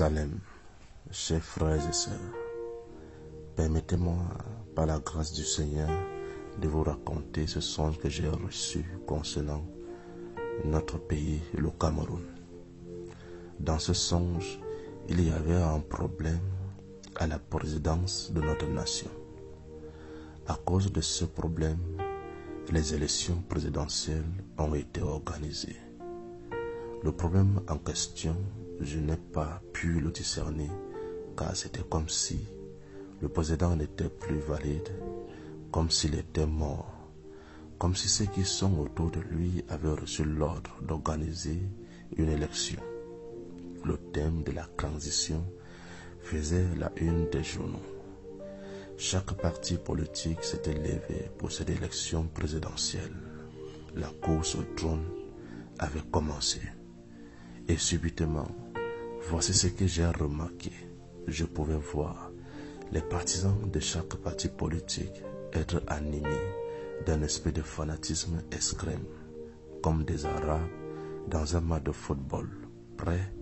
Salem, chers frères et sœurs, permettez-moi, par la grâce du Seigneur, de vous raconter ce songe que j'ai reçu concernant notre pays, le Cameroun. Dans ce songe, il y avait un problème à la présidence de notre nation. À cause de ce problème, les élections présidentielles ont été organisées. Le problème en question, je n'ai pas pu le discerner car c'était comme si le président n'était plus valide, comme s'il était mort, comme si ceux qui sont autour de lui avaient reçu l'ordre d'organiser une élection. Le thème de la transition faisait la une des journaux. Chaque parti politique s'était levé pour cette élection présidentielle. La course au trône avait commencé. Et subitement, voici ce que j'ai remarqué. Je pouvais voir les partisans de chaque parti politique être animés d'un esprit de fanatisme extrême, comme des Arabes dans un match de football, prêts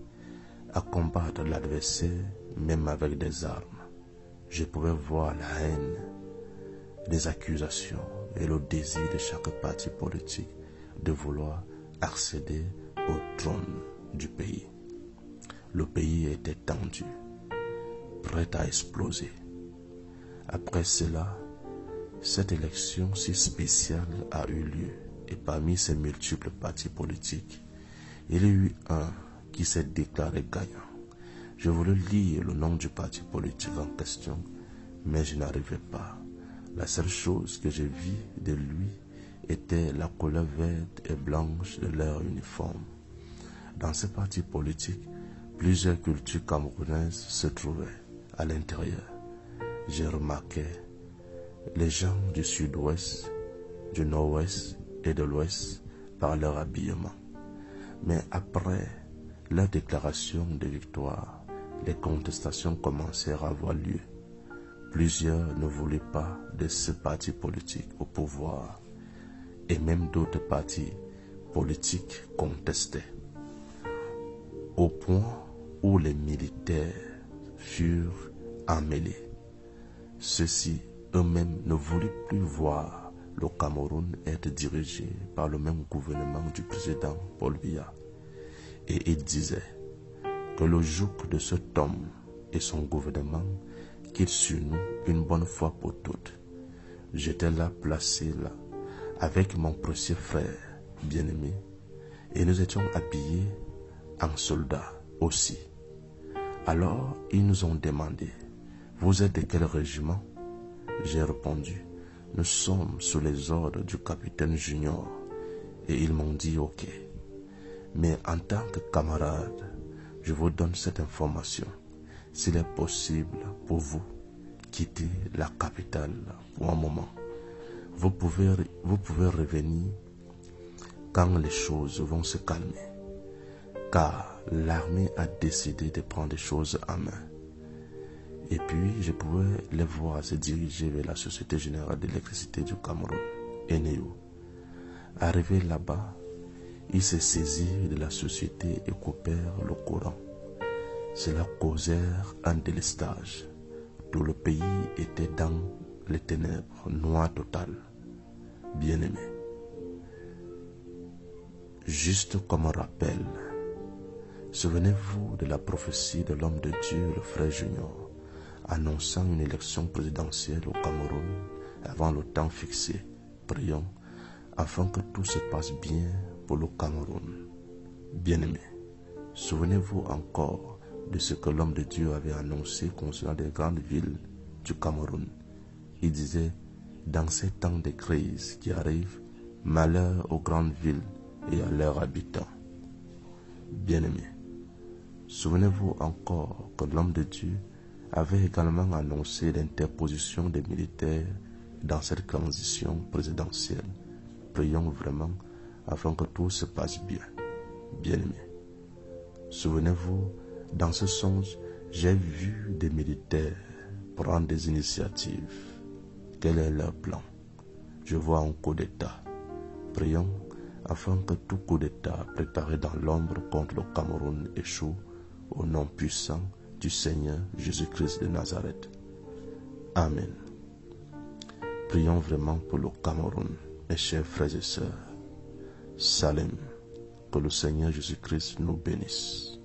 à combattre l'adversaire même avec des armes. Je pouvais voir la haine, les accusations et le désir de chaque parti politique de vouloir accéder au trône du pays. Le pays était tendu, prêt à exploser. Après cela, cette élection si spéciale a eu lieu et parmi ces multiples partis politiques, il y a eu un qui s'est déclaré gagnant. Je voulais lire le nom du parti politique en question, mais je n'arrivais pas. La seule chose que j'ai vue de lui était la couleur verte et blanche de leur uniforme. Dans ce parti politique, plusieurs cultures camerounaises se trouvaient à l'intérieur. J'ai remarqué les gens du sud-ouest, du nord-ouest et de l'ouest par leur habillement. Mais après leur déclaration de victoire, les contestations commencèrent à avoir lieu. Plusieurs ne voulaient pas de ce parti politique au pouvoir et même d'autres partis politiques contestaient. Au point où les militaires furent emmêlés. Ceux-ci eux-mêmes ne voulaient plus voir le Cameroun être dirigé par le même gouvernement du président Paul Biya. Et ils disaient que le joug de cet homme et son gouvernement quitte sur nous une bonne fois pour toutes. J'étais là, placé là, avec mon précieux frère bien-aimé, et nous étions habillés en soldats aussi. Alors, ils nous ont demandé, « Vous êtes de quel régiment ?» J'ai répondu, « Nous sommes sous les ordres du capitaine Junior. » Et ils m'ont dit, « Ok. Mais en tant que camarade, je vous donne cette information. S'il est possible pour vous, quitter la capitale pour un moment. Vous pouvez revenir quand les choses vont se calmer. Car l'armée a décidé de prendre les choses en main. » Et puis, je pouvais les voir se diriger vers la Société Générale d'Électricité du Cameroun, ENEO. Arrivés là-bas, ils se saisirent de la société et coupèrent le courant. Cela causèrent un délestage. Tout le pays était dans les ténèbres, noir total. Bien-aimé. Juste comme un rappel, souvenez-vous de la prophétie de l'homme de Dieu, le frère Junior, annonçant une élection présidentielle au Cameroun avant le temps fixé. Prions afin que tout se passe bien pour le Cameroun. Bien-aimés, souvenez-vous encore de ce que l'homme de Dieu avait annoncé concernant les grandes villes du Cameroun. Il disait, dans ces temps de crise qui arrivent, malheur aux grandes villes et à leurs habitants. Bien-aimés, souvenez-vous encore que l'homme de Dieu avait également annoncé l'interposition des militaires dans cette transition présidentielle. Prions vraiment afin que tout se passe bien. Bien-aimés, souvenez-vous, dans ce songe, j'ai vu des militaires prendre des initiatives. Quel est leur plan? Je vois un coup d'État. Prions afin que tout coup d'État préparé dans l'ombre contre le Cameroun échoue au nom puissant du Seigneur Jésus-Christ de Nazareth. Amen. Prions vraiment pour le Cameroun, mes chers frères et sœurs. Salam. Que le Seigneur Jésus-Christ nous bénisse.